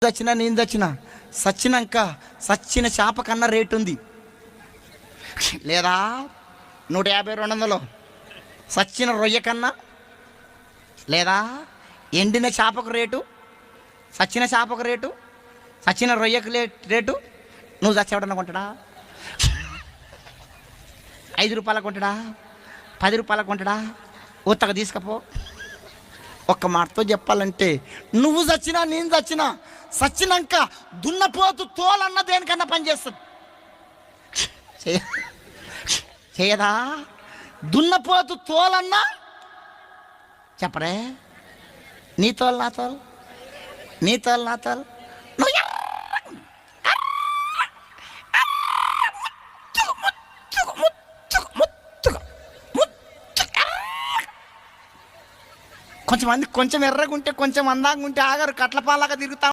చచ్చినా నేను చచ్చినా సచ్చినాక సచ్చిన చేప కన్నా రేటు ఉంది లేదా 150 200 సచ్చిన రొయ్య కన్నా లేదా ఎండిన చేపకు రేటు సచ్చిన చేపకు రేటు సచ్చిన రొయ్యకు రేటు నువ్వు చచ్చేవాడన్నా కొంటాడా 5 రూపాయలకు కొంటాడా 10 రూపాయలకు కొంటాడా ఉత్తగా తీసుకపో. ఒక్క మాటతో చెప్పాలంటే నువ్వు చచ్చినా నేను చచ్చినా సచ్చినాక దున్నపోతు తోలన్న దేనికన్నా పనిచేస్తుంది చేయదా? దున్నపోతు తోలన్నా చెప్పరే, నీ తోలు నా తోలు నీ తోలు నా తోలు కొంచెం ఎర్రగుంటే కొంచెం అందంగా ఉంటే ఆగారు కట్లపాలాగా తిరుగుతా.